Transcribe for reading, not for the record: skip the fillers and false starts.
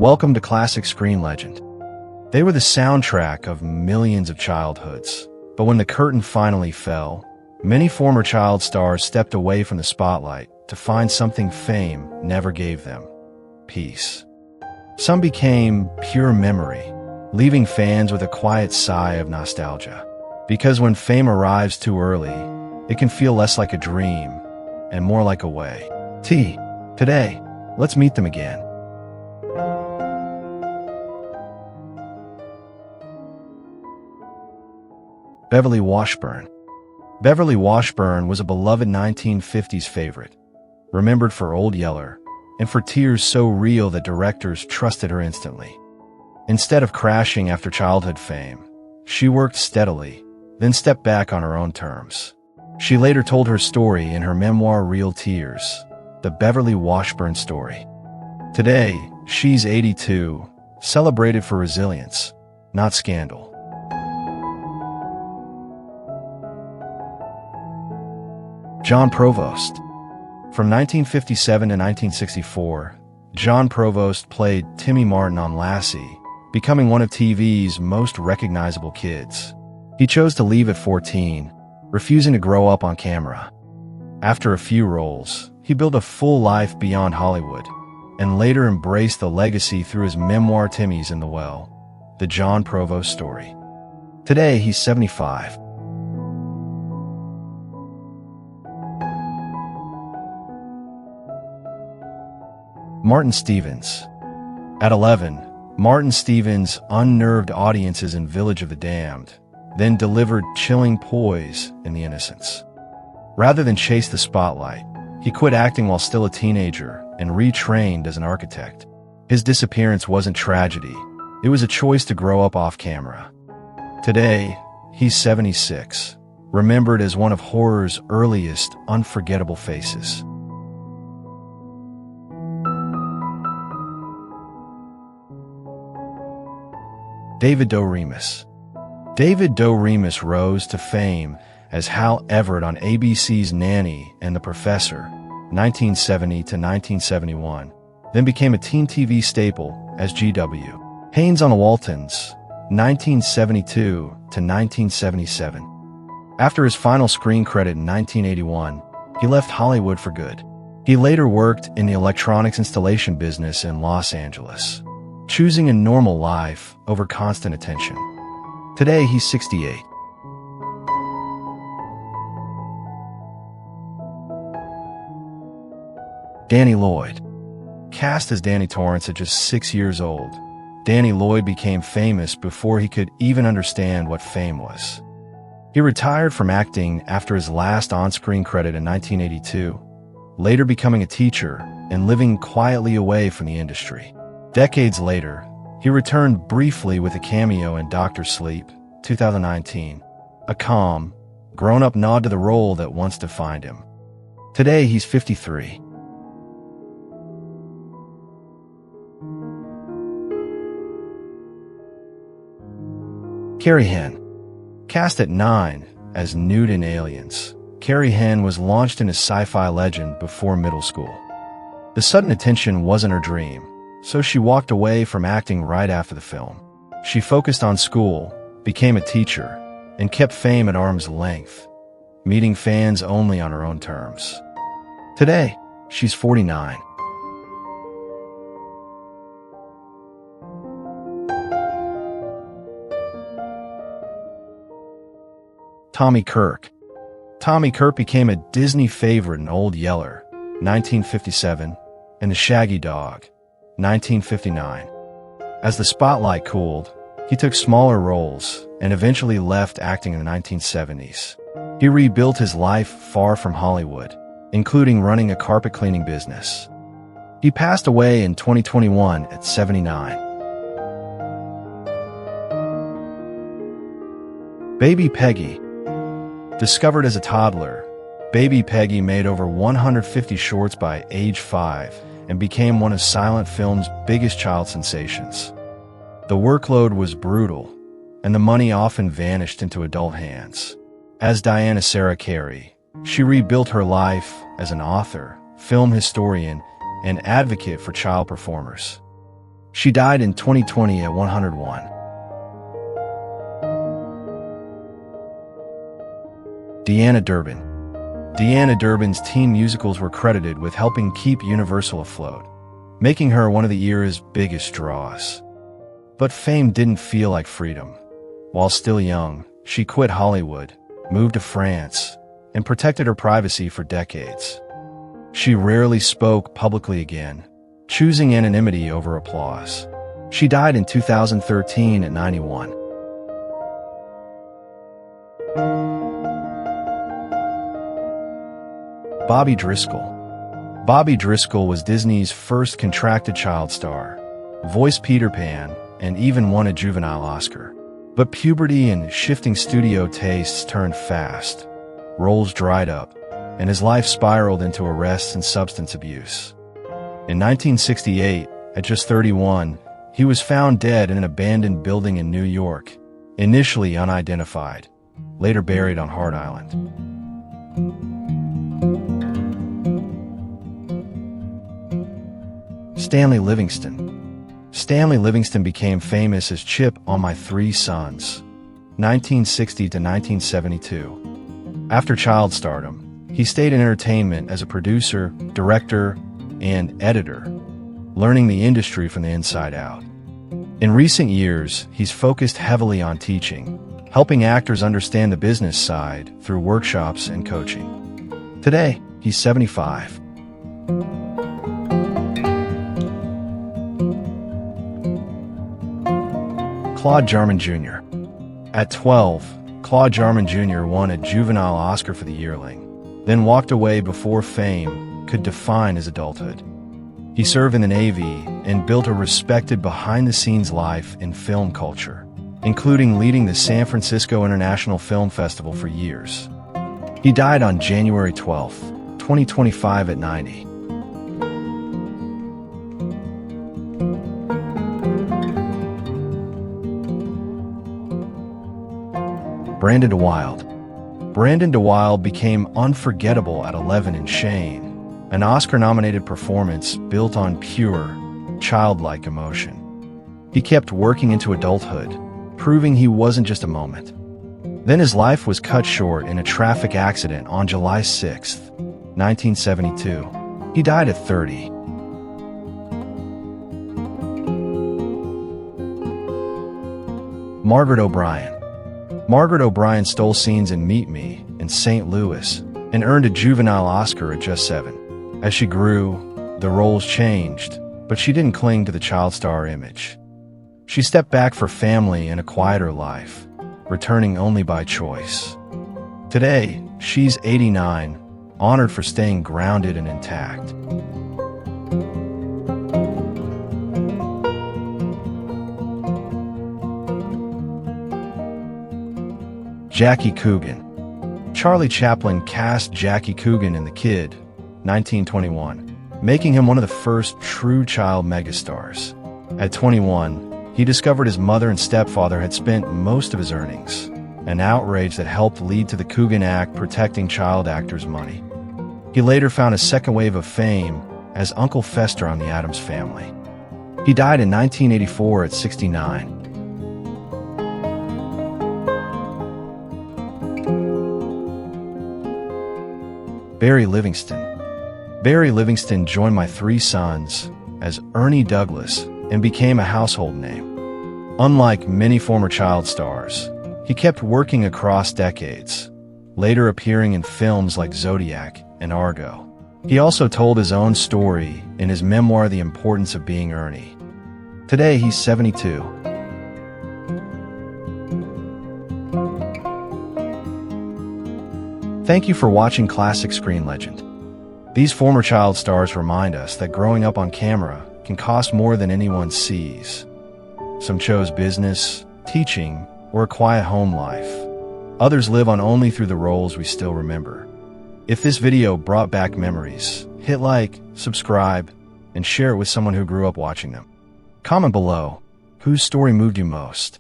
Welcome to Classic Screen Legend. They were the soundtrack of millions of childhoods, but when the curtain finally fell, many former child stars stepped away from the spotlight to find something fame never gave them: peace. Some became pure memory, leaving fans with a quiet sigh of nostalgia. Because when fame arrives too early, it can feel less like a dream and more like a way. Today, let's meet them again. Beverly Washburn. Beverly Washburn was a beloved 1950s favorite, remembered for Old Yeller and for tears so real that directors trusted her instantly. Instead of crashing after childhood fame, she worked steadily, then stepped back on her own terms. She later told her story in her memoir Real Tears, The Beverly Washburn Story. Today, she's 82, celebrated for resilience, not scandal. John Provost. From 1957 to 1964, John Provost played Timmy Martin on Lassie, becoming one of TV's most recognizable kids. He chose to leave at 14, refusing to grow up on camera. After a few roles, he built a full life beyond Hollywood, and later embraced the legacy through his memoir Timmy's in the Well, The John Provost Story. Today, he's 75. Martin Stevens. At 11, Martin Stevens unnerved audiences in Village of the Damned, then delivered chilling poise in The Innocents. Rather than chase the spotlight, he quit acting while still a teenager and retrained as an architect. His disappearance wasn't tragedy, it was a choice to grow up off camera. Today, he's 76, remembered as one of horror's earliest unforgettable faces. David Doe Remus. David Doe Remus rose to fame as Hal Everett on ABC's Nanny and the Professor, 1970 to 1971, then became a teen TV staple as G.W. Haynes on the Waltons, 1972 to 1977. After his final screen credit in 1981, he left Hollywood for good. He later worked in the electronics installation business in Los Angeles, choosing a normal life over constant attention. Today, he's 68. Danny Lloyd. Cast as Danny Torrance at just 6 years old, Danny Lloyd became famous before he could even understand what fame was. He retired from acting after his last on-screen credit in 1982, later becoming a teacher and living quietly away from the industry. Decades later, he returned briefly with a cameo in Dr. Sleep, 2019, a calm, grown-up nod to the role that once defined him. Today, he's 53. Carrie Henn. Cast at 9 as Newt in Aliens, Carrie Henn was launched into sci-fi legend before middle school. The sudden attention wasn't her dream, so she walked away from acting right after the film. She focused on school, became a teacher, and kept fame at arm's length, meeting fans only on her own terms. Today, she's 49. Tommy Kirk. Tommy Kirk became a Disney favorite in Old Yeller, 1957, and The Shaggy Dog, 1959. As the spotlight cooled, he took smaller roles and eventually left acting in the 1970s. He rebuilt his life far from Hollywood, including running a carpet cleaning business. He passed away in 2021 at 79. Baby Peggy. Discovered as a toddler, Baby Peggy made over 150 shorts by age 5 and became one of silent film's biggest child sensations. The workload was brutal, and the money often vanished into adult hands. As Diana Sarah Carey, she rebuilt her life as an author, film historian, and advocate for child performers. She died in 2020 at 101. Deanna Durbin. Deanna Durbin's teen musicals were credited with helping keep Universal afloat, making her one of the era's biggest draws. But fame didn't feel like freedom. While still young, she quit Hollywood, moved to France, and protected her privacy for decades. She rarely spoke publicly again, choosing anonymity over applause. She died in 2013 at 91. Bobby Driscoll. Bobby Driscoll was Disney's first contracted child star, voiced Peter Pan, and even won a juvenile Oscar. But puberty and shifting studio tastes turned fast. Roles dried up, and his life spiraled into arrests and substance abuse. In 1968, at just 31, he was found dead in an abandoned building in New York, initially unidentified, later buried on Hart Island. Stanley Livingston. Stanley Livingston became famous as Chip on My Three Sons, 1960 to 1972. After child stardom, he stayed in entertainment as a producer, director, and editor, learning the industry from the inside out. In recent years, he's focused heavily on teaching, helping actors understand the business side through workshops and coaching. Today, he's 75. Claude Jarman Jr. At 12, Claude Jarman Jr. won a juvenile Oscar for The Yearling, then walked away before fame could define his adulthood. He served in the Navy and built a respected behind-the-scenes life in film culture, including leading the San Francisco International Film Festival for years. He died on January 12, 2025 at 90. Brandon DeWilde. Brandon DeWilde became unforgettable at 11 in Shane, an Oscar-nominated performance built on pure, childlike emotion. He kept working into adulthood, proving he wasn't just a moment. Then his life was cut short in a traffic accident on July 6, 1972. He died at 30. Margaret O'Brien. Margaret O'Brien stole scenes in Meet Me in St. Louis and earned a juvenile Oscar at just 7. As she grew, the roles changed, but she didn't cling to the child star image. She stepped back for family and a quieter life, returning only by choice. Today, she's 89, honored for staying grounded and intact. Jackie Coogan. Charlie Chaplin cast Jackie Coogan in The Kid, 1921, making him one of the first true child megastars. At 21, he discovered his mother and stepfather had spent most of his earnings, an outrage that helped lead to the Coogan Act protecting child actors' money. He later found a second wave of fame as Uncle Fester on The Addams Family. He died in 1984 at 69. Barry Livingston. Barry Livingston joined My Three Sons as Ernie Douglas and became a household name. Unlike many former child stars, he kept working across decades, later appearing in films like Zodiac and Argo. He also told his own story in his memoir The Importance of Being Ernie. Today he's 72. Thank you for watching Classic Screen Legend. These former child stars remind us that growing up on camera can cost more than anyone sees. Some chose business, teaching, or a quiet home life. Others live on only through the roles we still remember. If this video brought back memories, hit like, subscribe, and share it with someone who grew up watching them. Comment below, whose story moved you most?